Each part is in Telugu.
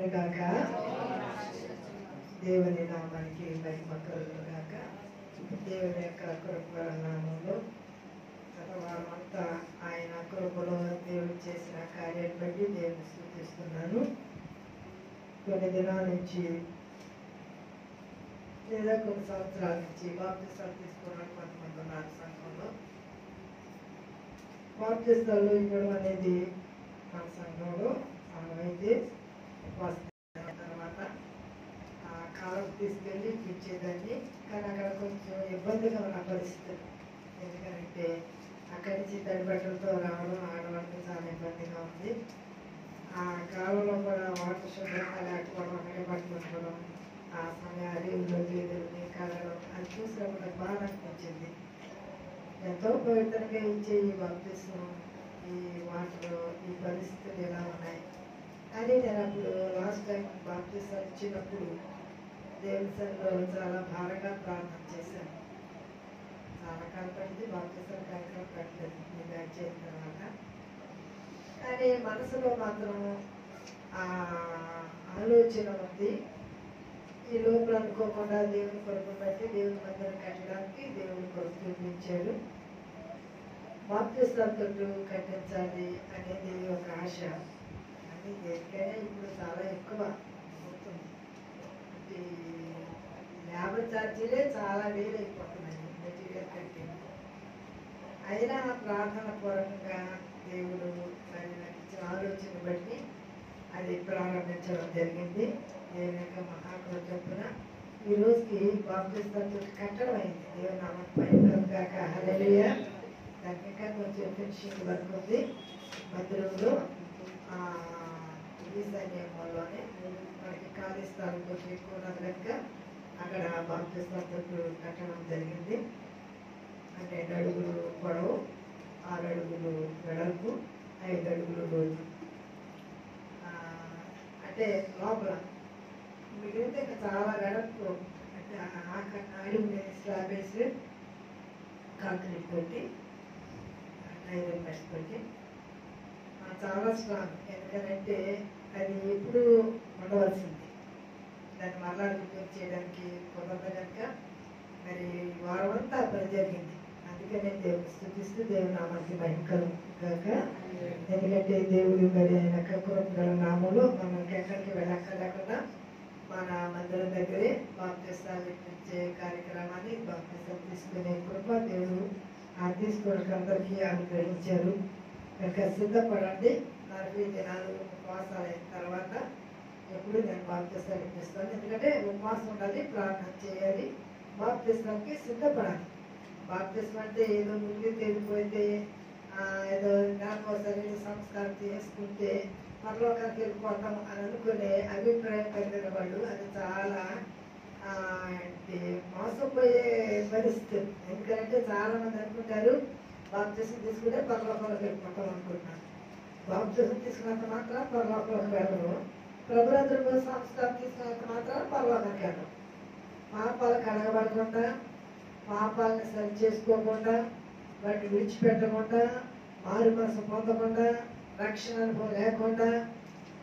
కలుగును గాక. దేవుని నామానికి మహిమ కలుగును గాక. దేవుని యొక్క కృపల నామంలో గత వారం అంతా ఆయన కృపలో దేవుడు చేసిన కార్యాన్ని బట్టి దేవుని స్తుతిస్తున్నాను. కొన్ని దినాల నుంచి లేదా కొన్ని సంవత్సరాల నుంచి బాప్తిస్తాలు తీసుకోవడానికి కొంతమంది ఉన్నారు సంఘంలో. బాప్తిస్తాలు ఇవ్వడం అనేది మన సంఘంలో అయితే తర్వాత ఆ కాలం తీసుకెళ్ళి ఇచ్చేదాన్ని. కానీ అక్కడ కొంచెం ఇబ్బందిగా ఉన్న పరిస్థితి. ఎందుకంటే అక్కడి నుంచి తడి బట్టలతో రావడం ఆడవాళ్ళకి చాలా ఇబ్బందిగా ఉంది. ఆ కాలంలో కూడా వాటర్ శుభ్రంగా లేకపోవడం, అక్కడే పట్టుకోవడం, ఆ సమయం అడవుల్లో గేదెలని కలగడం అది చూసినప్పుడు బాగా అనిపించింది. ఎంతో పవిత్రంగా ఇచ్చే ఈ బాప్తిస్మం, ఈ వాటర్, ఈ పరిస్థితులు ఎలా ఉన్నాయి అని నేను అప్పుడు లాస్ట్ టైం బాప్తిస్మం ఇచ్చినప్పుడు దేవుని సన్నిధిలో చాలా భారంగా ప్రార్థన చేశాను. చాలా కాలం పడింది బాప్తిస్మం కార్యక్రమం పెట్టలేదు నేను యాడ్ చేసిన తర్వాత. కానీ మనసులో మాత్రం ఆ ఆలోచన ఉంది. ఈ లోపల అనుకోకుండా దేవుని కొరకు బట్టి దేవుని మందిరం కట్టడానికి దేవుని కొరకు చూపించాడు. బాప్తిస్తాలతో కట్టించాలి అనేది ఒక ఆశ. అది దేనికైనా ఇప్పుడు చాలా ఎక్కువ అవుతుంది. ఈ లేబర్ ఛార్జీలే చాలా వేలు అయిపోతున్నాయి మెటీరియల్ కట్టి. అయినా ప్రార్థన పూర్వకంగా దేవుడు మరి నాకు ఇచ్చిన ఆలోచన బట్టి అది ప్రారంభించడం జరిగింది. దేవుని యొక్క మహాకృప చొప్పున ఈ రోజుకి బాప్తిస్తాలతో కట్టడం అయింది. దేవుని నామమునకు మహిమ గాక. హల్లెలూయా. దానికి ఇంకా కొంచెం ఫినిషింగ్ వర్క్ ఉంది. మందిరంలో ఈశాన్యంలోనే మనకి ఖాళీ స్థలం కొంచెం ఎక్కువ ఉన్నది కనుక అక్కడ బాప్తిస్తాలతో కట్టడం జరిగింది. అంటే 2 అడుగులు పొడవు, 6 అడుగులు వెడల్పు, 5 అడుగులు లోతు. అంటే లోపల మిగిలితే ఇంకా చాలా వెడల్పు. అంటే అడుగుని స్లాబ్ వేసి కాంక్రీట్ కొట్టి ఐరన్ మెష్ కొట్టి చాలా స్ట్రాంగ్. ఎందుకంటే అది ఎప్పుడు ఉండవలసింది. దాన్ని మరలా రిపేర్ చేయడానికి కుదరదు కనుక మరి వారం అంతా పని జరిగింది. అందుకనే దేవుని స్తుతిస్తూ దేవుని నామానికి మహిమ కలుగుగాక. ఎందుకంటే దేవుడు మరి ఆయన కృపగల నామంలో మనకి ఎక్కడికి వెళ్ళక్కర్లేకుండా మన మందిరం దగ్గరే బాప్తిస్తాలు ఇచ్చే కార్యక్రమాన్ని బాప్తిస్తాలు తీసుకునే కృప దేవుడు తీసుకోవడానికి అందరికీ అనుగ్రహించారు. కనుక సిద్ధపడండి. 40 దినాలు ఉపవాసాలు అయిన తర్వాత ఎప్పుడు నేను బాప్తిస్తాలు ఇప్పిస్తాను. ఎందుకంటే ఉపవాసం ఉండాలి, ప్రార్థన చేయాలి, బాప్తిస్తాలకి సిద్ధపడాలి. బాప్తిస్మం అంటే ఏదో ముందు తేలిపోతే ఏదో నాకోసారి సంస్కారం చేసుకుంటే పరలోకానికి వెళ్ళిపోతాం అని అనుకునే అభిప్రాయం కలిగిన వాళ్ళు అది చాలా మోసపోయే పరిస్థితి. ఎందుకంటే చాలా మంది అనుకుంటారు బాప్తిస్మం తీసుకుంటే పరలోకంలోకి వెళ్ళిపోతాం అనుకుంటున్నారు. బాప్తిస్మం తీసుకున్నంత మాత్రం పరలోకంలోకి వెళ్ళరు. ప్రభుత్వ సంస్కారం తీసుకున్నంత మాత్రం పరలోకానికి వెళ్ళరు. పాపాలు కడగబడకుండా, పాపాలను సరి చేసుకోకుండా, వాటిని విడిచిపెట్టకుండా, మారు మనసు పొందకుండా, రక్షణ అనుభవం లేకుండా,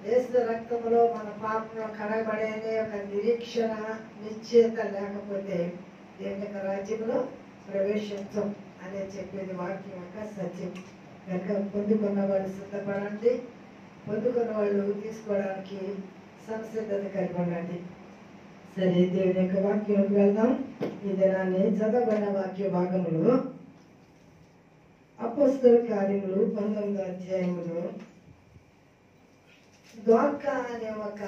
యేసు రక్తంలో మన పాపంలో కడగబడే ఒక నిరీక్షణ నిశ్చయత లేకపోతే దేవుని యొక్క రాజ్యంలో ప్రవేశించం అనే చెప్పేది వాక్యం యొక్క సత్యం. కనుక పొందుకున్న వాళ్ళు సిద్ధపడండి, పొందుకున్న వాళ్ళు తీసుకోవడానికి సంసిద్ధత కలిగి ఉండండి. సరే, దేవుని యొక్క వాక్యంలోకి వెళ్దాం. ఈ దినాన్ని చదవబడిన వాక్య భాగంలో అపోస్తల కార్యములు 19వ అధ్యాయములో ద్వారకా అనే ఒక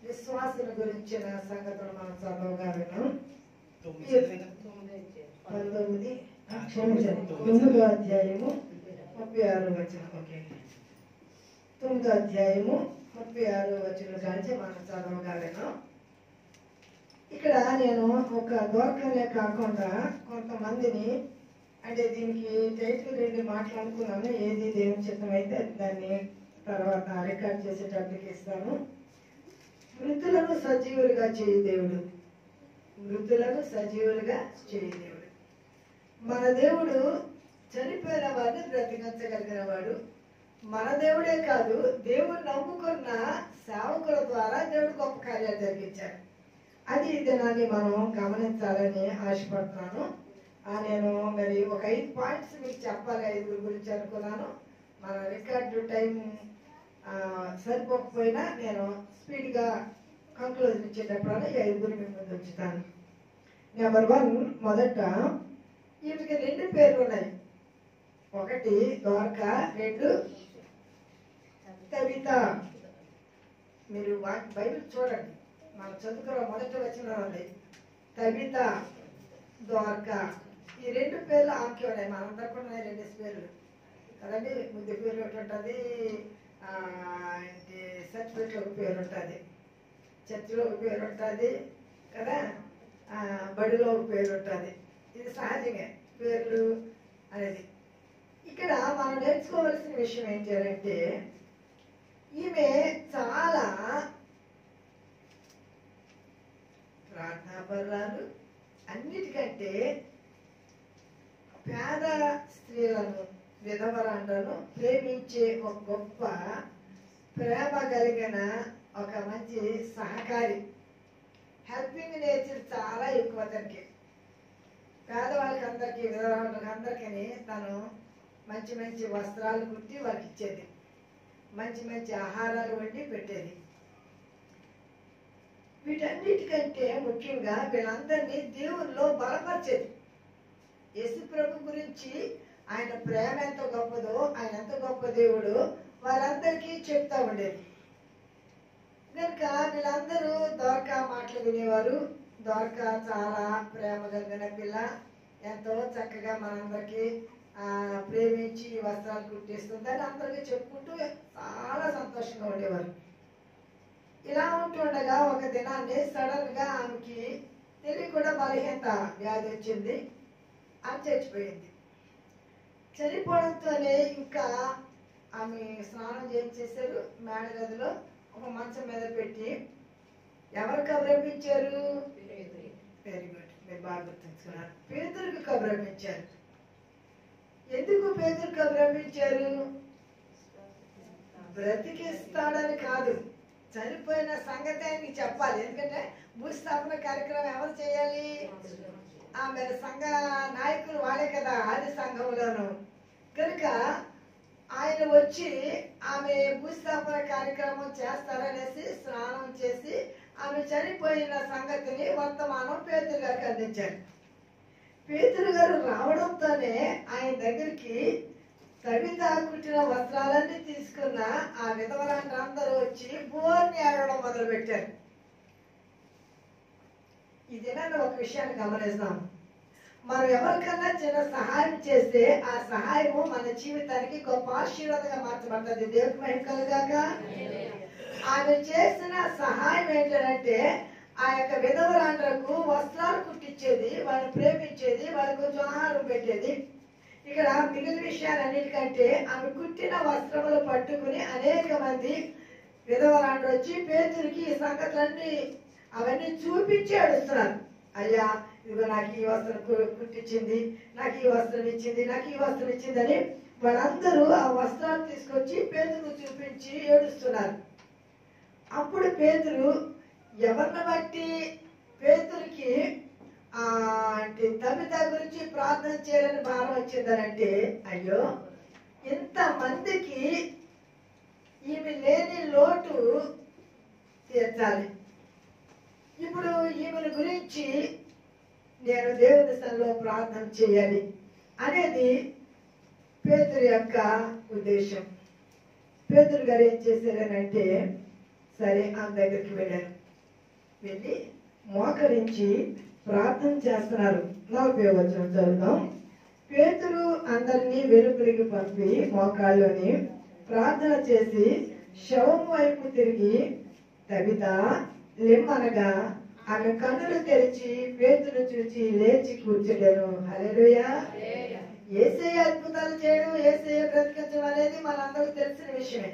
విశ్వాసం గురించిన సంగతులు మనం చదవగా విన్నాం. 9వ అధ్యాయము 36వ వచనం. 9వ అధ్యాయము 36వ వచనం కాంచి మనం చదవగా విన్నాం. ఇక్కడ నేను ఒక ద్వారకానే కాకుండా కొంతమందిని, అంటే దీనికి టైటిల్ 2 మాట్లాడుకున్నాను. ఏది దేవుని చిత్తం అయితే దాన్ని తర్వాత రికార్డ్ చేసేటప్పటికి ఇస్తాను. మృతులను సజీవులుగా చేయి దేవుడు. మృతులను సజీవులుగా చేయి దేవుడు. మన దేవుడు చనిపోయిన వారిని బ్రతికించగలిగిన వాడు. మన దేవుడే కాదు, దేవుడు నమ్ముకున్న సేవ సేవకుల ద్వారా దేవుడు గొప్ప కార్యాలు జరిగించారు. అది ఈ దినాన్ని మనం గమనించాలని ఆశపడుతున్నాను. నేను మరి ఒక 5 పాయింట్స్ మీకు చెప్పాలి. 5 గురించి అనుకున్నాను. మన రికార్డు టైం సరిపోకపోయినా నేను స్పీడ్గా కంక్లూజన్ ఇచ్చేటప్పుడు ఈ 5 మీ ముందు ఉంచుతాను. నెంబర్ 1, మొదట ఈమెకి 2 పేర్లు ఉన్నాయి. ఒకటి ద్వారకా, 2 తబిత. మీరు బైబిల్ చూడండి, మనం చదువుకున్న మొదటి వచనం ఉంది తబిత, ద్వారకా. ఈ 2 పేర్లు ఆమెకి ఉన్నాయి. మనందరికి కూడా ఉన్నాయి 2 పేర్లు కదండి. ముద్దు పేరు ఒకటి ఉంటుంది, సర్టిఫికెట్లో ఒక పేరు ఉంటుంది, చర్చిలో ఒక పేరు ఉంటుంది కదా, బడిలో ఒక పేరు ఉంటుంది. ఇది సహజంగా పేర్లు అనేది. ఇక్కడ మనం నేర్చుకోవాల్సిన విషయం ఏంటి అంటే ఈమె చాలా ప్రార్థనాపరురాలు. అన్నిటికంటే పేద స్త్రీలను, విధవరాండ్లను ప్రేమించే ఒక గొప్ప ప్రేమ కలిగిన ఒక మంచి సహకారి. హెల్పింగ్ నేచర్ చాలా ఎక్కువ అతనికి. పేదవాళ్ళకి అందరికీ, విధవరాండ్రికి అందరికీ తను మంచి మంచి వస్త్రాలు కుట్టి వాళ్ళకి ఇచ్చేది, మంచి మంచి ఆహారాలు వండి పెట్టేది. వీటన్నిటికంటే ముఖ్యంగా వీళ్ళందరినీ దేవుల్లో బలపరిచేది. యేసు ప్రభు గురించి ఆయన ప్రేమ ఎంత గొప్పదో, ఆయన ఎంత గొప్ప దేవుడు వారందరికీ చెప్తా ఉండేది. కనుక వీళ్ళందరూ ద్వారకా మాటలు వినేవారు. ద్వారకా చాలా ప్రేమ కలిగిన పిల్ల, ఎంతో చక్కగా మనందరికీ ప్రేమించి వస్త్రాలు కుట్టిస్తుందని అందరికీ చెప్పుకుంటూ చాలా సంతోషంగా ఉండేవారు. ఇలా ఉంటుండగా ఒక దినాన్ని సడన్ గా ఆమెకి తెలియకుండా బలహీనత వ్యాధి వచ్చింది. ఆమె చచ్చిపోయింది. చనిపోవడంతోనే ఇంకా ఆమె స్నానం చేయించేశారు. మేడగదిలో ఒక మంచం మీద పెట్టి ఎవరు కబురంపించారు? వెరీ గుడ్, మీరు బాగా గుర్తుంచుకున్నారు. పేతురుకి కబురంపించారు. ఎందుకు పేతురు కబురంపించారు? బ్రతికిస్తాడని కాదు, చనిపోయిన సంగతి ఆయనకి చెప్పాలి. ఎందుకంటే భూస్థాపన కార్యక్రమం ఎవరు చేయాలి? ఆమె సంఘ నాయకులు వాళ్ళే కదా, ఆది సంఘంలోను. కనుక ఆయన వచ్చి ఆమె భూస్థాపన కార్యక్రమం చేస్తారనేసి స్నానం చేసి ఆమె చనిపోయిన సంగతిని వర్తమానం పేతురు గారికి అందించారు. పేతురు గారు రావడంతోనే ఆయన దగ్గరికి తబిత కుట్టిన వస్త్రాలన్నీ తీసుకున్న ఆ విధవరాండ్రందరూ వచ్చి బోర్ని ఆడడం మొదలు పెట్టారు. ఇదేనా ఒక విషయాన్ని గమనిస్తాం. మనం ఎవరికన్నా చిన్న సహాయం చేస్తే ఆ సహాయము మన జీవితానికి గొప్ప ఆశీర్వాదంగా మార్చబడుతుంది. దేవుడికి మహిమ కలుగాక. ఆమె చేసిన సహాయం ఏంటంటే ఆ యొక్క విధవరాండ్రకు వస్త్రాలు కుట్టించేది, వాళ్ళని ప్రేమించేది, వాళ్ళకి కొంచెం ఆహారం పెట్టేది. ఇక్కడ మిగిలిన విషయాలన్నిటికంటే ఆమె కుట్టిన వస్త్రములు పట్టుకుని అనేక మంది విధవరాండ్రు వచ్చి పేతురికి ఈ సంగతులన్నీ అవన్నీ చూపించి అడుస్తున్నారు. అయ్యా, ఇదిగో నాకు ఈ వస్త్రం కుట్టించింది, నాకు ఈ వస్త్రం ఇచ్చింది, నాకు ఈ వస్త్రం ఇచ్చిందని వాళ్ళందరూ ఆ వస్త్రాలు తీసుకొచ్చి పేతురు చూపించి ఏడుస్తున్నారు. అప్పుడు పేతురు ఎవరిని బట్టి పేతురికి తబిత గురించి ప్రార్థన చేయాలని భారం వచ్చిందనంటే, అయ్యో ఇంతమందికి ఈమె లేని లోటు తీర్చాలి, ఇప్పుడు ఈమెను గురించి నేను దేవుని సన్నిధిలో ప్రార్థన చేయాలి అనేది పేతురు యొక్క ఉద్దేశం. పేతురు గారు ఏం చేశారనంటే, సరే ఆమె దగ్గరికి వెళ్ళారు. వెళ్ళి మోకరించి ప్రార్థన చేస్తున్నారు. 40వ వచనం చదువుతాం. పేతురు అందరినీ వెలుపలికి పంపి మోకాళ్ళలోని ప్రార్థన చేసి శవం వైపు తిరిగి తబిత లెమ్మనగా ఆమె కన్నులు తెరిచి పేతురు చూచి లేచి కూర్చుండెను. హల్లెలూయా. యేసయ్య అద్భుతాలు చేయడం, యేసయ్య బ్రతికించడం అనేది మనందరికీ తెలిసిన విషయమే.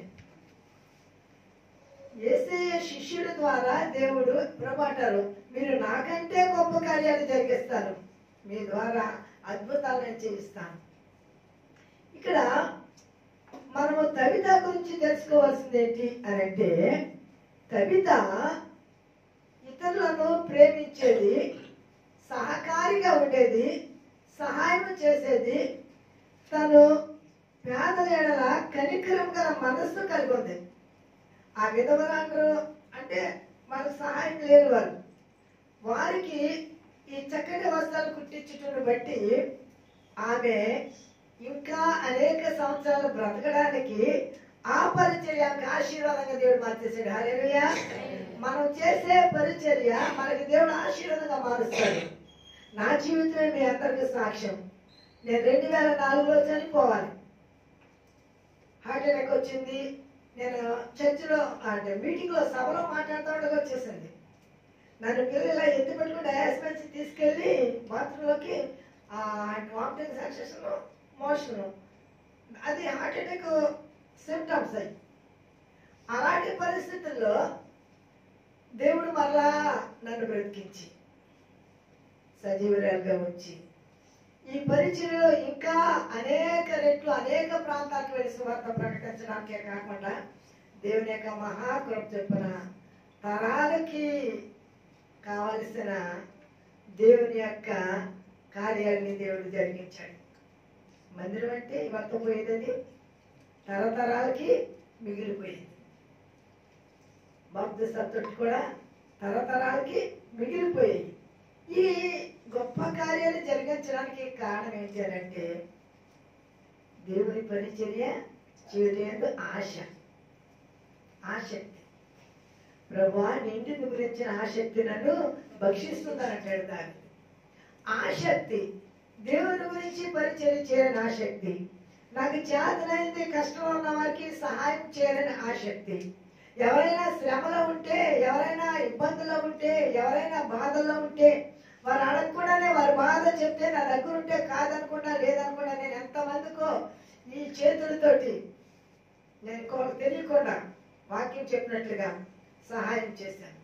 యేసయ్య శిష్యుల ద్వారా దేవుడు ప్రభాటారు, మీరు నాకంటే గొప్ప కార్యాలు జరిగిస్తారు, మీ ద్వారా అద్భుతాలను చేయిస్తాను. ఇక్కడ మనము తబిత గురించి తెలుసుకోవాల్సింది ఏంటి అని అంటే, తబిత ఇతరులను ప్రేమించేది, సహకారిగా ఉండేది, సహాయం చేసేది, తను పేదల ఎడల కనికరం గల మనస్సు కలిగి ఉంది. ఆ విధవరాండ్రు అంటే మన సహాయం లేని వారు, వారికి ఈ చక్కటి వస్త్రాలు కుట్టించుటను బట్టి ఆమె ఇంకా అనేక సంవత్సరాలు బ్రతకడానికి ఆ పరిచర్యానికి ఆశీర్వాదంగా దేవుడు మార్చేసాడు. హల్లెలూయా. మనం చేసే పరిచర్య మనకి దేవుడు ఆశీర్వాదంగా మారుస్తాడు. నా జీవితమే మీ అందరికీ సాక్ష్యం. నేను 2004లో చనిపోవాలి, హార్ట్ అటాక్ వచ్చింది. నేను చర్చిలో అంటే మీటింగ్లో సభలో మాట్లాడుతూ ఉండగా వచ్చేసింది. నన్ను పిల్లలు ఇలా ఎత్తి పెట్టుకుని డయాస్ నుంచి తీసుకెళ్ళి బాత్రూంలోకి వామిటింగ్ సెన్సేషన్, మోషన్, అది హార్ట్ అటాక్ సిమ్టమ్స్ అయ్యి. అలాంటి పరిస్థితుల్లో దేవుడు మరలా నన్ను బ్రతికించి సజీవురాలుగా వచ్చి ఈ పరిచయలో ఇంకా అనేక రెట్లు అనేక ప్రాంతాలకు వెళ్ళి సువార్త ప్రకటించడానికే కాకుండా దేవుని యొక్క మహాకృప చొప్పున తరాలకి కావలసిన దేవుని యొక్క కార్యాలని దేవుడు జరిగించాడు. మందిరం అంటే ఇవంతా పోయేదని తరతరాలకి మిగిలిపోయింది. బాప్తిస్మా తొట్టి కూడా తరతరాలకి మిగిలిపోయాయి. ఈ గొప్ప కార్యాలు జరిగించడానికి కారణం ఏంటి అంటే దేవుని పరిచర్య చేయలేదు ఆసక్తి. ప్రభువా, నిండిని గురించిన ఆసక్తి నన్ను భక్షిస్తుందనంటాడు దాన్ని. ఆసక్తి, దేవుని గురించి పరిచర్య చేయాలని ఆసక్తి, నాకు చేతనైతే కష్టంలో ఉన్న వారికి సహాయం చేయాలని ఆసక్తి. ఎవరైనా శ్రమలో ఉంటే, ఎవరైనా ఇబ్బందుల్లో ఉంటే, ఎవరైనా బాధల్లో ఉంటే వారు అడగకుండానే వారి బాధ చెప్తే నా దగ్గర ఉంటే కాదనుకుండా లేదనుకుండా నేను ఎంతమందికో ఈ చేతులతోటి నేను తెలియకుండా వాక్యం చెప్పినట్లుగా సహాయం చేశాను.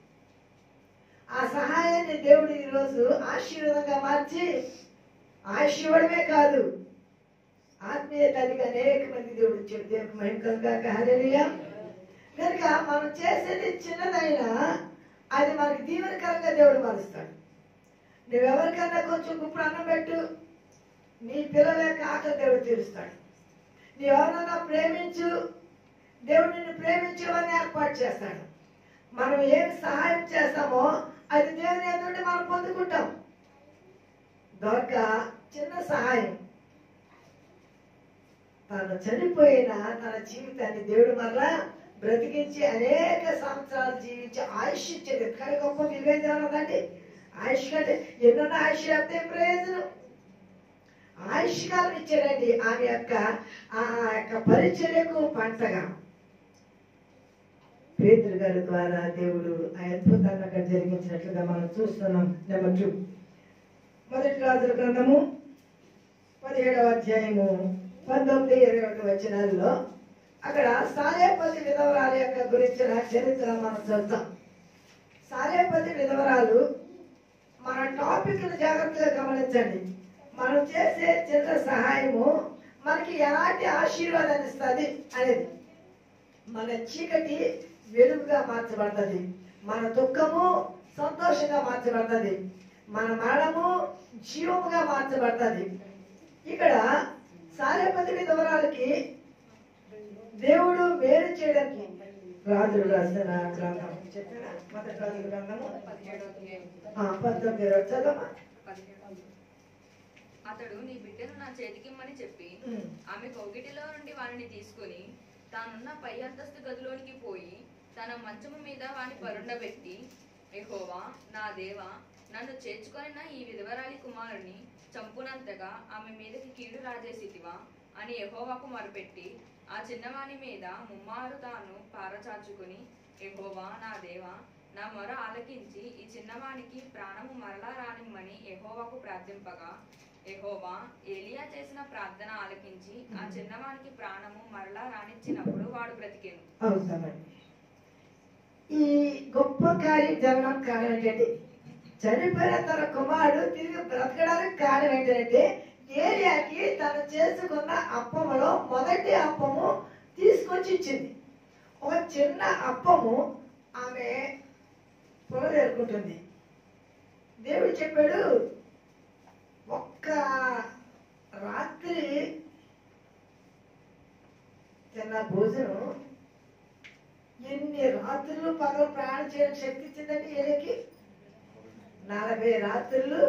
ఆ సహాయాన్ని దేవుడు ఈరోజు ఆశీర్వాదంగా మార్చి ఆశీర్వడమే కాదు, ఆత్మీయ తల్లిగా అనేక మంది దేవుడు ఇచ్చాడు. దేవుడికి మహిమ కలుగాక. హల్లెలూయా. కనుక మనం చేసేది చిన్నదైనా అది మనకి దీవెనకరంగా దేవుడు మారుస్తాడు. నువ్వెవరికన్నా కొంచెం గుప్పుడు అన్నం పెట్టు, నీ పిల్లల యొక్క ఆకలి దేవుడు తీరుస్తాడు. నీవెవరన్నా ప్రేమించు, దేవుడు నిన్ను ప్రేమించేవారిని ఏర్పాటు చేస్తాడు. మనం ఏం సహాయం చేస్తామో అది దేవుని ఎదుటి మనం పొందుకుంటాం. దొరక చిన్న సహాయం, తను చనిపోయిన తన జీవితాన్ని దేవుడు మరలా బ్రతికించి అనేక సంవత్సరాలు జీవించి ఆయుష్ ఇచ్చేది. కానీ గొప్ప వివేచన ఉందండి. ఆయుష్ కంటే ఎన్నోన్న ఆయుష్ లేకపోతే ప్రయోజనం. ఆయుష్ కాలం ఇచ్చాడండి ఆమె యొక్క ఆ యొక్క పరిచర్యకు పంటగా. పేతురు గారి ద్వారా దేవుడు ఆ అద్భుతాన్ని అక్కడ జరిగించినట్లుగా మనం చూస్తున్నాం. నెంబర్ 2, మొదటి రాజుల గ్రంథము 17వ అధ్యాయము 19-21 వచనాల్లో అక్కడ సారేపతి విధవరాలు యొక్క గురించిన చరిత్ర మనం చూద్దాం. సారేపతి విధవరాలు మన టాపిక్ జాగ్రత్తగా గమనించండి. మనం చేసే చిన్న సహాయము మనకి ఎలాంటి ఆశీర్వాదాన్ని ఇస్తుంది అనేది. మన చీకటి వెలుగుగా మార్చబడుతుంది, మన దుఃఖము సంతోషంగా మార్చబడుతుంది, మన మరణము జీవముగా మార్చబడుతుంది. ఇక్కడ సారేపతి విధవరాలకి దేవుడు మేలు చేయడానికి రాజులు రాసిన గ్రంథం చెప్పిన మొదటి రాజుల గ్రంథము 17వ చదవమా. అతడు నీ బిడ్డను నా చేతికిమ్మని చెప్పి ఆమె కౌగిటిలో నుండి వారిని తీసుకుని తానున్న పై అంతస్తు గదిలోనికి పోయి తన మంచము మీద వాని పరుండబెట్టి, యెహోవా నా దేవా, నన్ను చేర్చుకొనిన ఈ విధవరాలి కుమారుని చంపునంతగా ఆమె మీదకి కీడు రాజేసితివా అని యెహోవాకు మొరపెట్టి ఆ చిన్నవాని మీద ముమ్మారు తాను పారచాచుకుని, యెహోవా నా దేవా, నా మొర ఆలకించి ఈ చిన్నవానికి ప్రాణము మరలా రానిమ్మని యెహోవాకు ప్రార్థింపగా, యెహోవా ఏలియా చేసిన ప్రార్థన ఆలకించి ఆ చిన్నవానికి ప్రాణము మరలా రానిచ్చినప్పుడు వాడు బ్రతికెను. ఈ గొప్ప కార్యం జరగడానికి కారణం ఏంటంటే, చనిపోయిన తన కుమారుడు తిరిగి బ్రతకడానికి కారణం ఏంటంటే, ఏలియాకి తను చేసుకున్న అప్పములో మొదటి అప్పము తీసుకొచ్చి ఇచ్చింది. ఒక చిన్న అప్పము ఆమె పొగలు ఏరుకుంటుంది. దేవుడు చెప్పాడు, ఒక్క రాత్రి తిన్న భోజనం ఎన్ని రాత్రులు పగలు ప్రయాణం చేయడానికి శక్తి ఇచ్చిందంటే ఏలియాకి 40 రాత్రులు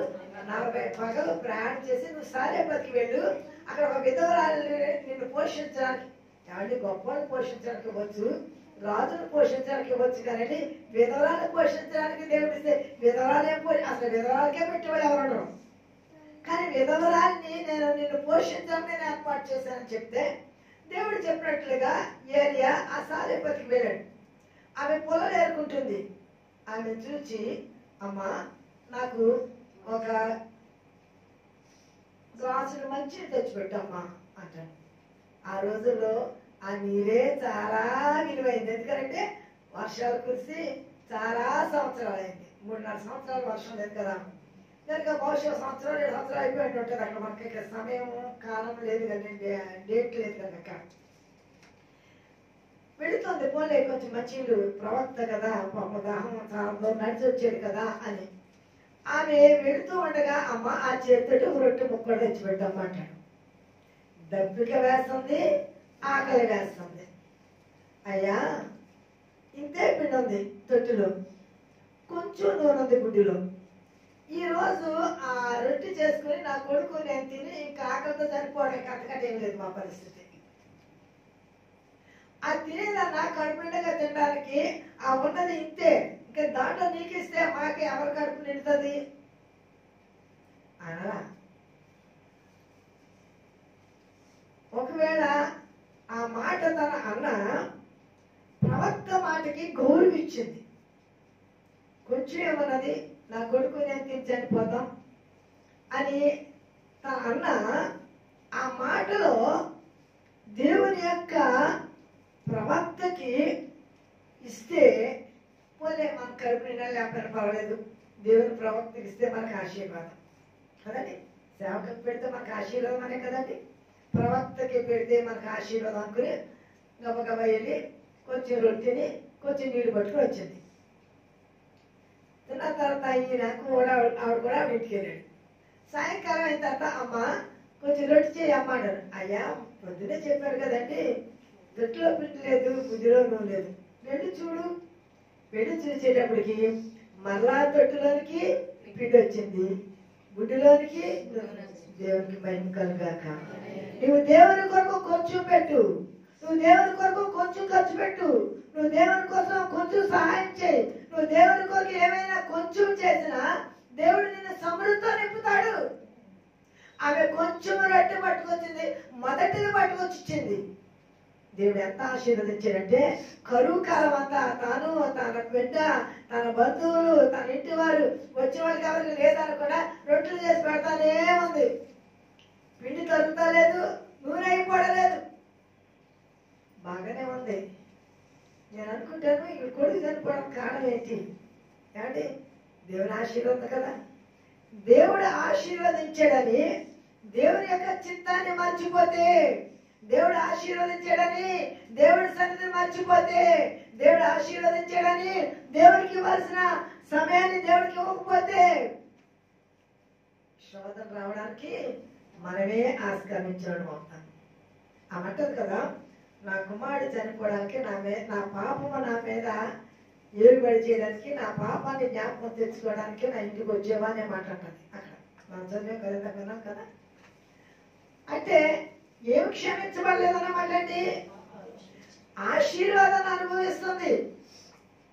40 పగలు ప్రయాణం చేసి నువ్వు సారేపతికి వెళ్ళు, అక్కడ ఒక విధవరాలు నిన్ను పోషించడానికి, ఎవరిని గొప్పని పోషించడానికి ఇవ్వచ్చు, రాజును పోషించడానికి ఇవ్వచ్చు, కానీ విధవరాలను పోషించడానికి దేవుడు ఇస్తే విధవరాలే అసలు విధవరాలకే పెట్టేవాళ్ళు ఎవరు ఉండరు. కానీ విధవరాల్ని నిన్ను పోషించడానికి నేను ఏర్పాటు చేశానని చెప్తే దేవుడు చెప్పినట్లుగా ఏలియా ఆ సారేపతికి వెళ్ళాడు. ఆమె పొలం ఏరుకుంటుంది. ఆమె చూచి, అమ్మా నాకు ఒక గ్లాసులు మంచి తెచ్చిపెట్టమ్మా అంటాడు. ఆ రోజుల్లో ఆ నీరే చాలా విలువైంది. ఎందుకంటే వర్షాలు కురిసి చాలా సంవత్సరాలు అయింది. 3-4 సంవత్సరాలు వర్షం లేదు కదా, కనుక బహుశా సంవత్సరాలు 2 సంవత్సరాలు అయిపోయి ఉంటుంది. అక్కడ మనకి ఇక్కడ సమయం కాలం లేదు కదండి, డేట్ లేదు కనుక వెళుతుంది. పోలే కొంచెం మంచిలు ప్రవక్త కదా, పాప దాహం చాలా దూరం నడిచి వచ్చాడు కదా అని ఆమె వెళుతూ ఉండగా, అమ్మ ఆ చేతితో రొట్టె ముక్కలు తెచ్చిపెట్టమ్మా అంటాడు. దప్పిక వేస్తుంది, ఆకలి వేస్తుంది. అయ్యా ఇంతే పిండి ఉంది తొట్టిలో, కొంచెం నూనె ఉంది గుడ్డిలో, ఈరోజు ఆ రొట్టె చేసుకుని నా కొడుకు నేను తిని ఇంకా ఆకలితో చనిపోవడానికి అంతకంటే ఏం లేదు మా పరిస్థితి. ఆ తినేదన్నా కడుపుండగా తినడానికి ఆ ఉన్నది ఇంతే, ఇంకా దాంట్లో నీకు ఇస్తే మాకే ఎవరి కడుపు నిండుతుంది అనరా? ఒకవేళ ఆ మాట తన అన్న ప్రవక్త మాటకి గౌరవం ఇచ్చింది. కొంచెం ఏమన్నది, నా కొడుకు నేను తిని చనిపోతాం అని తన అన్న ఆ మాటలో దేవుని యొక్క ప్రవక్తకి ఇస్తే పోలే మన కడుపు నిండా లేకపోయినా పర్వాలేదు, దేవుని ప్రవక్తకి ఇస్తే మనకు ఆశీర్వాదం కదండి. సేవకులకు పెడితే మనకు ఆశీర్వాదం అనే కదండి, ప్రవక్తకి పెడితే మనకు ఆశీర్వాదం అనుకుని గబగబా వెళ్ళి కొంచెం రొట్టెని కొంచెం నీళ్లు పట్టుకుని వచ్చింది. తిన్న తర్వాత ఈయన కూడా ఆవిడ కూడా ఆవిడ ఇంటికి వెళ్ళాడు. సాయంకాలం అయిన తర్వాత, అమ్మ కొంచెం రొట్టె చేయి అమ్మ అన్నారు. అయ్యా పొద్దునే చెప్పారు కదండి, తొట్టులో పిండి లేదు, బుద్ధిలో నూనె లేదు, వెళ్ళి చూడు. వెళ్ళి చూసేటప్పటికి మరలా తొట్టులోనికి పిండి వచ్చింది, గుడ్డిలోనికి దేవునికి మహిమ కలుగాక. నువ్వు దేవుని కొరకు కొంచెం పెట్టు, నువ్వు దేవుని కొరకు కొంచెం ఖర్చు పెట్టు, నువ్వు దేవుని కోసం కొంచెం సహాయం చేయి. నువ్వు దేవుని కొరకు ఏమైనా కొంచెం చేసినా దేవుడు నిన్ను సమృద్ధితో నింపుతాడు. ఆమె కొంచెం రొట్టె పట్టుకొచ్చింది, మొదటిది పట్టుకొచ్చి ఇచ్చింది. దేవుడు ఎంత ఆశీర్వదించాడంటే కరువు కాలం అంతా తాను, తన బిడ్డ, తన బంధువులు, తన ఇంటి వారు వచ్చే వాళ్ళకి ఎవరికి లేదనుకున్నా రొట్టెలు చేసి పెడతానే ఉంది. పిండి తరుగుతా లేదు, నూనె అయిపోవడలేదు, బాగానే ఉంది. నేను అనుకుంటాను ఈ కొడుకు చనిపోవడం కారణం ఏంటి ఏమండి? దేవుని ఆశీర్వాదం కదా. దేవుడు ఆశీర్వదించాడని దేవుని యొక్క చిత్తాన్ని మర్చిపోతే, దేవుడు ఆశీర్వదించాడని దేవుడి సన్నిధిని మర్చిపోతే, దేవుడు ఆశీర్వదించాడని దేవుడికి ఇవ్వాల్సిన సమయాన్ని దేవుడికి ఇవ్వకపోతే శోధన రావడానికి మనమే ఆస్కామించడం అవుతాం. అమంటది కదా, నా కుమారుడు చనిపోవడానికి నా పాపము నా మీద ఏలుబడి చేయడానికి, నా పాపాన్ని జ్ఞాపకం తెచ్చుకోవడానికి నా ఇంటికి వచ్చేవా అనే మాట అంటది. అక్కడ మనం చదివాం కదా, విన్నాం కదా. అంటే ఏమి క్షమించబడలేదన్నమాట అండి, ఆశీర్వాదాన్ని అనుభవిస్తుంది.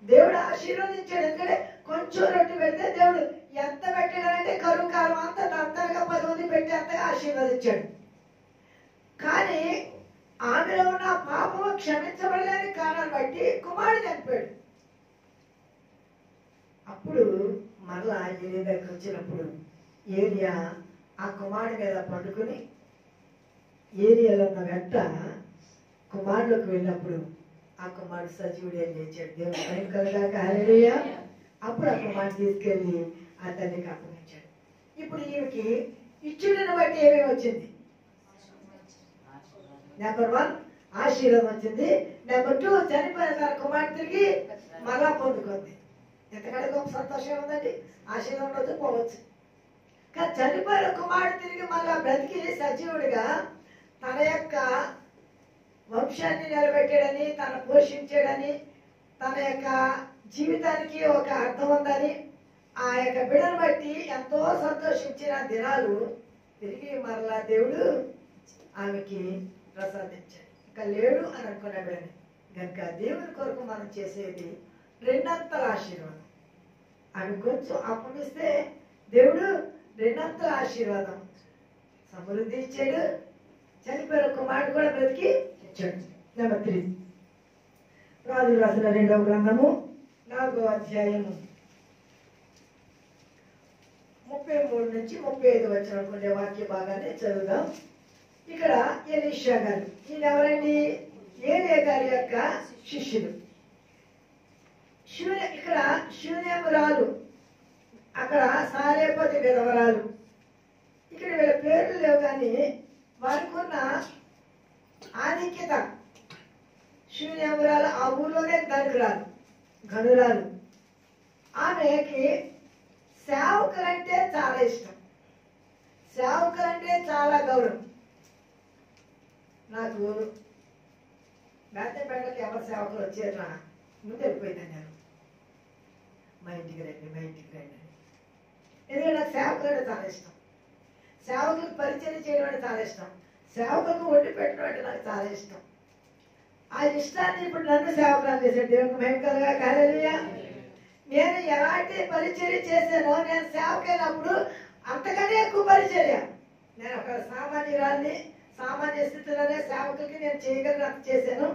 దేవుడు ఆశీర్వదించాడు. ఎందుకంటే కొంచెం రొట్టె పెడితే దేవుడు ఎంత పెట్టాడంటే కరువు కాలం అంతా అంతగా 10 మంది పెట్టి అంతగా ఆశీర్వదించాడు. కానీ ఆమెలో ఉన్న పాపము క్షమించబడలేని కారణాన్ని బట్టి కుమారుడు చనిపోయాడు. అప్పుడు మరలా ఏలియా దగ్గరికి వచ్చినప్పుడు ఏలియా ఆ కుమారుడి మీద పండుకుని ఏలియాలో ఉన్న వెంట కుమారుడికి వెళ్ళినప్పుడు ఆ కుమారుడు సజీవుడు ఏం చేశాడు, దేవుడు భయం కలగాక హల్లెలూయా. అప్పుడు ఆ కుమారుడు తీసుకెళ్లి ఆ తల్లికి అప్పగించాడు. ఇప్పుడు ఈమెకి ఇచ్చుడిని బట్టి ఏమేమి వచ్చింది? నెంబర్ 1 ఆశీర్వాదం వచ్చింది. నెంబర్ 2 చనిపోయిన తన కుమార్తెకి మరలా పొందుకుంది. ఎంతకంటే గొప్ప సంతోషం ఉందండి. ఆశీర్వాదం ఉండొచ్చు, పోవచ్చు. కానీ చనిపోయిన కుమారుడు తిరిగి మళ్ళా బ్రతికి సజీవుడిగా తన యొక్క వంశాన్ని నిలబెట్టాడని, తను పోషించాడని, తన యొక్క జీవితానికి ఒక అర్థం ఉందని ఆ యొక్క బిడ్డను బట్టి ఎంతో సంతోషించిన దినాలు తిరిగి మరలా దేవుడు ఆమెకి ప్రసాదించాడు. ఇంకా లేడు అని అనుకున్న బిడ్డని కనుక దేవుని కొరకు మనం చేసేది రెండంతల ఆశీర్వాదం. ఆమె కొంచెం అప్పమిస్తే దేవుడు రెండంతల ఆశీర్వాదం సమృద్ధి ఇచ్చాడు. చనిపోయిన కుమారుడు కూడా బ్రతికి ఇచ్చాడు. నెంబర్ 3 రాజులు రాసిన 2వ గ్రంథము 4వ అధ్యాయము 33 నుంచి 35 వచనం ఉండే వాక్య భాగాన్ని చదువుదాం. ఇక్కడ ఎలీషా గారు, ఈయన ఎవరండి? ఏలియా గారి యొక్క శిష్యుడు. ఇక్కడ శూన్యమురాలు, అక్కడ సారేపతి విధవరాలు. ఇక్కడ వీళ్ళ పేర్లు లేవు కానీ వారికి ఉన్న ఆధిక్యత. శూన్యమురాలు ఆ ఊళ్ళోనే గనురాలు. ఆమెకి సేవకులంటే చాలా ఇష్టం, సేవకులంటే చాలా గౌరవం. నాకు బేతంపేటకి ఎవరు సేవకులు వచ్చారా ముందు వెళ్ళిపోయిందని నేను, మా ఇంటికి రండి అని. ఎందుకంటే నాకు సేవకులు అంటే చాలా ఇష్టం, సేవకులకు పరిచయం చేయడం అంటే చాలా ఇష్టం, సేవకులకు వండి పెట్టడం అంటే నాకు చాలా ఇష్టం. ఆ ఇష్టాన్ని ఇప్పుడు నన్ను సేవకులను చేశాడు. దేవునికి మహిమ కలుగాక. హల్లెలూయా. నేను ఎలాంటి పరిచర్య చేశానో, నేను సేవకైనప్పుడు అంతకంటే ఎక్కువ పరిచర్య. నేను ఒక సామాన్యురాన్ని, సామాన్య స్థితిలోనే సేవకులకి నేను చేయగలిగినంత చేశాను.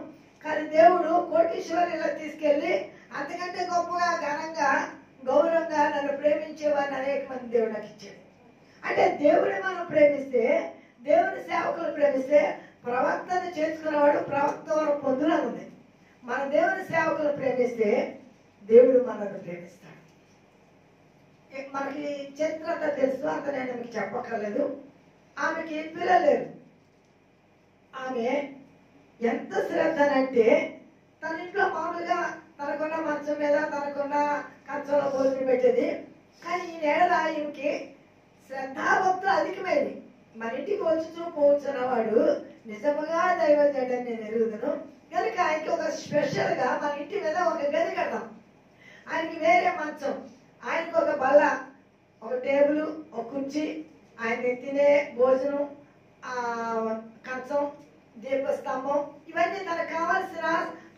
కానీ దేవుడు కోటీశ్వరులా తీసుకెళ్ళి అంతకంటే గొప్పగా, ఘనంగా, గౌరవంగా నన్ను ప్రేమించేవాడిని అనేక మంది దేవుడు నాకు ఇచ్చాడు. అంటే దేవుడిని మనం ప్రేమిస్తే, దేవుని సేవకులు ప్రేమిస్తే, ప్రవక్తను చేసుకునేవాడు ప్రవక్త వరం పొందులా ఉంది. మన దేవుని సేవకులు ప్రేమిస్తే దేవుడు మనల్ని ప్రేమిస్తాడు. మనకి చరిత్ర అంతా తెలుసు, అంత నేను మీకు చెప్పక్కర్లేదు. ఆమెకి పిల్లలు లేరు. ఆమె ఎంత శ్రద్ధనంటే తన ఇంట్లో మామూలుగా తనకున్న మంచం మీద, తనకున్న కంచంలో భోజనం పెట్టేది. కానీ ఈ నేల ఈమెకి శ్రద్ధాభక్తులు అధికమైంది. మన ఇంటికి వచ్చి పోవచ్చున్నవాడు నిజముగా దైవజనుడని నేను ఎరుగుదును కనుక ఆయనకి ఒక స్పెషల్గా మన ఇంటి మీద ఒక గది కడదాం. ఆయనకి వేరే మంచం, ఆయనకు ఒక బల్ల, ఒక టేబుల్, ఒక కుర్చీ, ఆయన తినే భోజనం, కంచం, దీపస్తంభం, ఇవన్నీ తనకు కావాల్సిన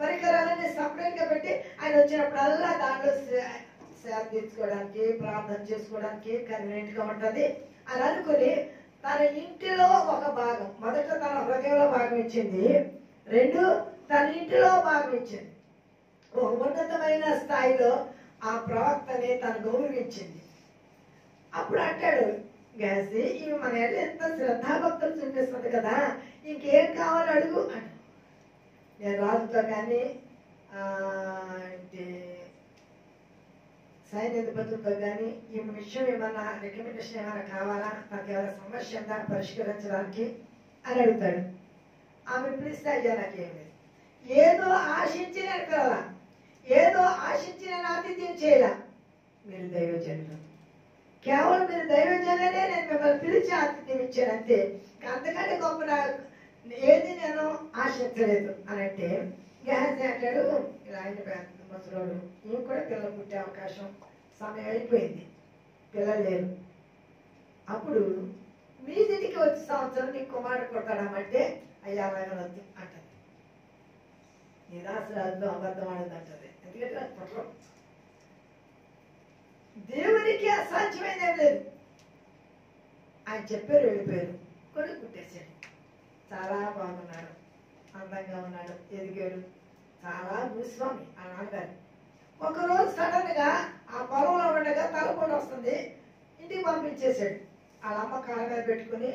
పరికరాలన్నీ సపరేట్గా పెట్టి ఆయన వచ్చినప్పుడల్లా దాంట్లో సేవ తీర్చుకోవడానికి, ప్రార్థన చేసుకోవడానికి కన్వీనియంట్గా ఉంటుంది అని అనుకుని తన ఇంటిలో ఒక భాగం, మొదట తన హృదయంలో భాగం ఇచ్చింది, 2 తన ఇంటిలో భాగం ఇచ్చింది. ఒక ఉన్నతమైన స్థాయిలో ఆ ప్రవక్తని తను గౌరవించింది. అప్పుడు అంటాడు గ్యాసి, ఈమె మన ఎడ ఎంత శ్రద్ధాభక్తులు చూపిస్తుంది కదా, ఇంకేం కావాలో అడుగు అని. నేను రాజుతో కానీ సైన్యాధిపతులతో కానీ ఈ విషయం ఏమన్నా రికమెండేషన్ ఏమైనా కావాలా, నాకు ఏమైనా సమస్య ఉందా పరిష్కరించడానికి అని అడుగుతాడు. ఆమె పిలిస్తే అయ్యా నాకేం లేదు, ఏదో ఆశించి నేను పిలవాలా, ఏదో ఆశించి నేను ఆతిథ్యం చేయాల. మీరు దైవజనులు, కేవలం మీరు దైవజనులనే నేను మిమ్మల్ని పిలిచి ఆతిథ్యం ఇచ్చాను అంతే, అంతకంటే గొప్ప ఏది నేను ఆశించలేదు అని అంటే గ్యాస్ అంటాడు. ఇలా ఆయన ముసలోడు, ఈయన కూడా పిల్లలు పుట్టే అవకాశం సమయం అయిపోయింది, పిల్లలు లేరు. అప్పుడు మీ ఇంటికి వచ్చే సంవత్సరం నీ కుమారుడు కొట్టాడమంటే అయ్యా వద్దు అంటది. నిరాశరాజు అబద్ధం ఆడదు అంటది. ఎందుకంటే నాకు పుట్టడం దేవునికి అసాధ్యమైనది ఏం లేదు. ఆయన చెప్పారు, వెళ్ళిపోయారు, కొడుకు పుట్టేశాడు. చాలా బాగున్నాడు, అందంగా ఉన్నాడు, ఎదిగాడు, చాలా భూస్వామి ఆ నాన్నగారు. ఒకరోజు సడన్ గా ఆ పొలంలో ఉండగా తలపోటు వస్తుంది, ఇంటికి పంపించేశాడు. వాళ్ళ అమ్మ కాళ్ళ మీద పెట్టుకుని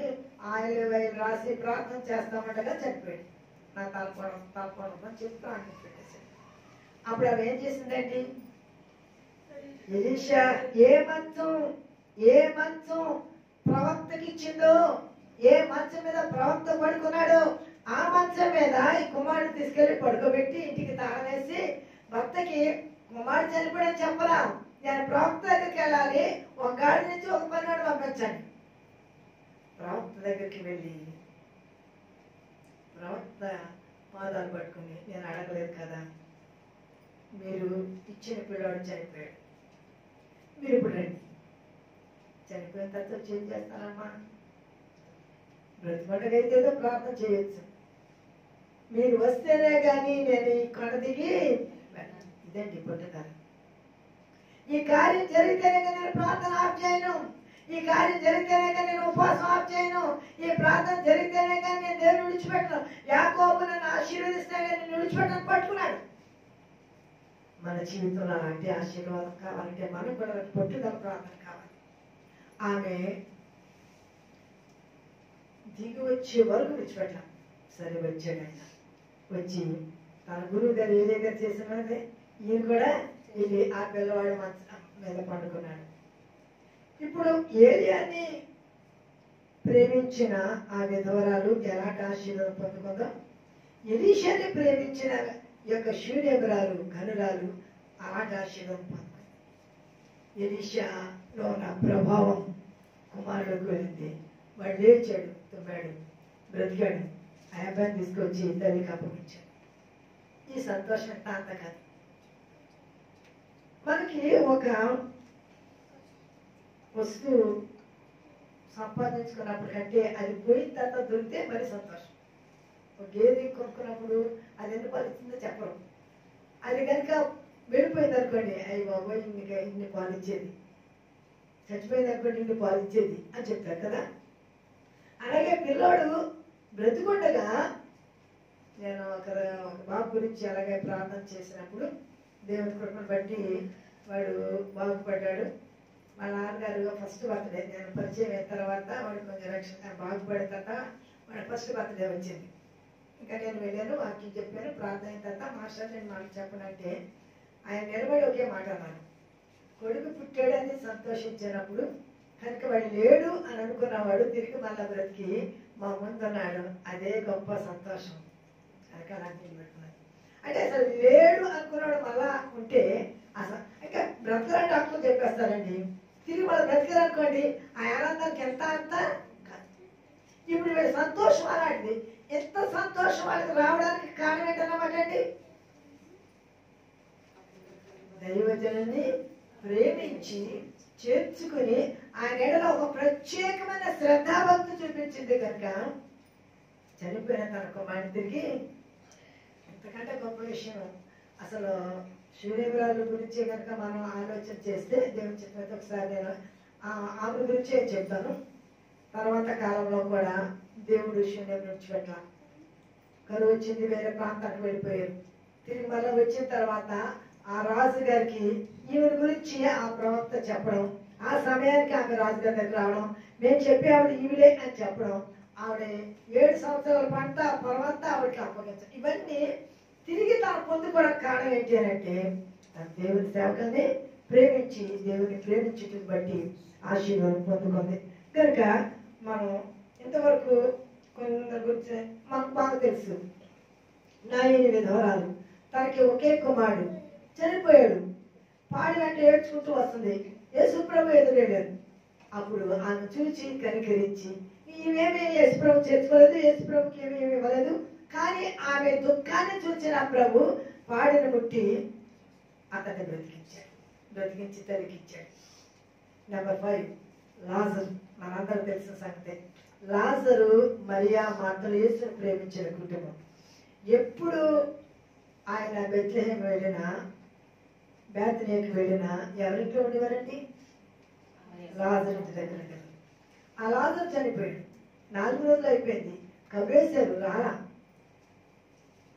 ఆయిల్ రాసి ప్రార్థన చేస్తామంటగా చనిపోయాడు. నా తలపోవడం చెప్పి ప్రార్థన పెట్టేశాడు. అప్పుడు అవి ఏం చేసిందండి, ఎలీషా ఏ మంచం ప్రవక్తకి ఇచ్చిందో, ఏ మంచం మీద ప్రవక్త పడుకున్నాడో ఆ మంచం మీద ఈ కుమారుడు తీసుకెళ్లి పడుకోబెట్టి ఇంటికి తాళం వేసి భర్తకి కుమారుడు చనిపోయాడని చెప్పరా, నేను ప్రవక్త దగ్గరికి వెళ్ళాలి, ఒక గాడి నుంచి ఒక పనివాడు పంపించండి. ప్రవక్త దగ్గరికి వెళ్ళి ప్రవక్త పాదాలు పట్టుకుని, నేను అడగలేదు కదా, మీరు ఇచ్చిన పిల్లవాడు చనిపోయాడు, మీరు ఇప్పుడు రండి, చనిపోయిన తర్వాత ఏం చేస్తానమ్మా, బ్రతిమటకైతే ఏదో ప్రార్థన చేయొచ్చు, మీరు వస్తేనే కానీ నేను ఈ కొండ దిగి ఇదండి పుట్టకాలం. ఈ కార్యం జరిగితేనే కానీ నేను ప్రార్థన ఆఫ్ చేయను, ఈ కార్యం జరిగితేనే కానీ నేను ఉపవాసం ఆఫ్ చేయను, ఈ ప్రార్థన జరిగితేనే కానీ నేను దేవుని విడిచిపెట్టను. యాకోబు నన్ను ఆశీర్వదిస్తే కానీ నేను విడిచిపెట్టను పట్టుకున్నాడు. మన జీవితంలో అలాంటి ఆశీర్వాదం కావాలంటే మనం కూడా పట్టుదల ప్రార్థన కావాలి. ఆమె దిగి వచ్చే వరకు విడిచిపెట్టాం. సరే వచ్చాడు ఆయన, వచ్చి తన గురువు గారు ఏ దగ్గర చేసినదే ఈయన కూడా ఇది ఆ పిల్లవాడు మంచం మీద పండుకున్నాడు. ఇప్పుడు ఏలియాని ప్రేమించిన ఆ విధవరాలు ఎలాంటి ఆశీర్వాదం పొందుకుందో, ఎలీషాని ప్రేమించిన యొక్క శూన్యపురాలు ఘనురాలు అలాంటి ఆశీర్వాదం పొందుకుంది. ఎలీషాలో ఉన్న ప్రభావం కుమారుడికి వెళ్ళింది. వాడు లేచాడు, తుమ్మాడు, బ్రతికాడు. ఆ అబ్బాయిని తీసుకొచ్చి తల్లికి అప్పగించాడు. ఈ సంతోషం అంత కాదు. మనకి ఒక వస్తువు సంపాదించుకున్నప్పుడు కంటే అది పోయిన తర్వాత దొరికితే మరి సంతోషం. ఒక గేదె కొనుక్కున్నప్పుడు అది ఎందుకు పలుతుందో చెప్పరు. అది కనుక వెళ్ళిపోయింది అనుకోండి, అయ్యి బాబోయ్ ఇన్ని పాలిచ్చేది, చచ్చిపోయింది అనుకోండి ఇన్ని పాలిచ్చేది అని చెప్తారు కదా. అలాగే పిల్లోడు బ్రతుకుండగా, నేను ఒక బాబు గురించి అలాగే ప్రార్థన చేసినప్పుడు దేవుని కృపను బట్టి వాడు బాగుపడ్డాడు. మా నాన్నగారు ఫస్ట్ బర్త్డే నేను పరిచయం అయిన తర్వాత వాడు కొంచెం రక్షణ బాగుపడిన తర్వాత వాడు ఫస్ట్ బర్త్డే వచ్చింది. ఇంకా నేను వెళ్ళాను, వాక్యం చెప్పాను. ప్రార్థన అయిన తర్వాత మాస్టర్ నేను మాట చెప్పనంటే ఆయన నిలబడి ఒకే మాట అన్నాను, కొడుకు పుట్టాడని సంతోషించినప్పుడు కనుక వాడు లేడు అని అనుకున్నవాడు తిరిగి మళ్ళా బ్రతికి మా ముందున్నాడు, అదే గొప్ప సంతోషం. కనుక అలాంటి పెట్టుకున్నాను. అంటే అసలు లేడు అనుకున్నాడు మళ్ళా ఉంటే అసలు ఇంకా బ్రతకలని డాక్టర్ చెప్పేస్తారండి. తిరిగి వాళ్ళు బ్రతికారనుకోండి, ఆ ఆనందానికి ఎంత అంత కాదు. ఇప్పుడు వీళ్ళ సంతోషం అలాంటిది. ఎంత సంతోషం వాళ్ళకి రావడానికి కారణం ఏంటన్నమాట అండి, దైవజనుని ప్రేమించి చేర్చుకుని ఆయన ఎడలో ఒక ప్రత్యేకమైన శ్రద్ధాభక్తి చూపించింది కనుక చనిపోయిన తన కుమారుని తిరిగి, ఎంతకంటే గొప్ప విషయం. అసలు సూర్యగ్రహాల గురించి కనుక మనం ఆలోచన చేస్తే దేవుని చెప్పినట్టు ఒకసారి నేను ఆమె గురించే చెప్తాను. తర్వాత కాలంలో కూడా దేవుడు శూన్యం విడిచిపెట్టాల, కరువు వచ్చింది, వేరే ప్రాంతానికి వెళ్ళిపోయారు. తిరిగి మళ్ళీ వచ్చిన తర్వాత ఆ రాజు గారికి ఈమె గురించి ఆ ప్రవక్త చెప్పడం, ఆ సమయానికి ఆమె రాజుగారి దగ్గర రావడం, మేము చెప్పే ఆవిడ ఈవిడే అని చెప్పడం, ఆవిడ 7 సంవత్సరాల పంట పొలమంతా ఆవిడకి అప్పగించడం, ఇవన్నీ తిరిగి తాను పొందుకోవడానికి కారణం ఏంటి అని అంటే తన దేవుని సేవకుల్ని ప్రేమించి దేవుని ప్రేమించటం బట్టి ఆశీర్వాదం పొందుకుంది. కనుక మనం ఇంతవరకు కొందరి గురించి మనకు బాగా తెలుసు. నాయని విధవరాలు, తనకి ఒకే కుమారుడు చనిపోయాడు, పాడి వెంట ఏడ్చుకుంటూ వస్తుంది. యేసుప్రభు ఎదురెళ్ళారు. అప్పుడు ఆమె చూచి కనికరించి, ఈమెమీ యేసుప్రభు చేర్చుకోలేదు, యేసుప్రభుకి ఏమీ ఇవ్వలేదు, కానీ ఆమె దుఃఖాన్ని చూసిన ప్రభు పాడిని ముట్టి అతన్ని బ్రతికించి తల్లికిచ్చాడు. నెంబర్ 5 లాజరు. మనందరూ తెలిసిన సంగతే. లాజరు మరియా మార్తలు యేసుని ప్రేమించిన కుటుంబం. ఎప్పుడు ఆయన బెత్లెహేము వెళ్ళినా, బేతనీకి వెళ్ళినా ఎవరింట్లో ఉండేవారండి? లాజరు ఇంటి దగ్గర. ఆ లాజరు చనిపోయాడు. 4 రోజులు అయిపోయింది, కబేశారు, రాలా.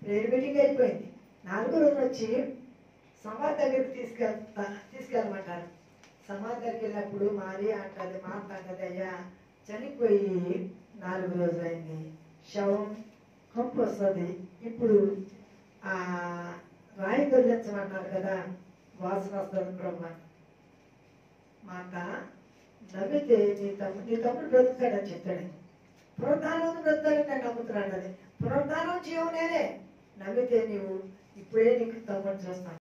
ప్రేయర్ మీటింగ్ అయిపోయింది. 4వ రోజు వచ్చి సమాధి దగ్గరికి తీసుకెళ్ళమంటారు. సమాధి దగ్గరికి వెళ్ళినప్పుడు మరియా అంటది, మార్త అంటది, అయ్యా చనిపోయి 4 రోజులు అయింది, శవం కంపు వస్తుంది, ఇప్పుడు ఆ రాయి దొరించమంటారు కదా, వాసన వస్తుంది ప్రభు. మాట నమ్మితే నీ తమ్ముడు బ్రతుకుతాడని చెప్పాడు. పునరుద్ధానం బ్రతుకుతాడని నేను నమ్ముతున్నాను. అది పునరుద్ధానం జీవం నేనే, నమ్మితే నీవు ఇప్పుడే నీకు తమ్ముడు చూస్తాను.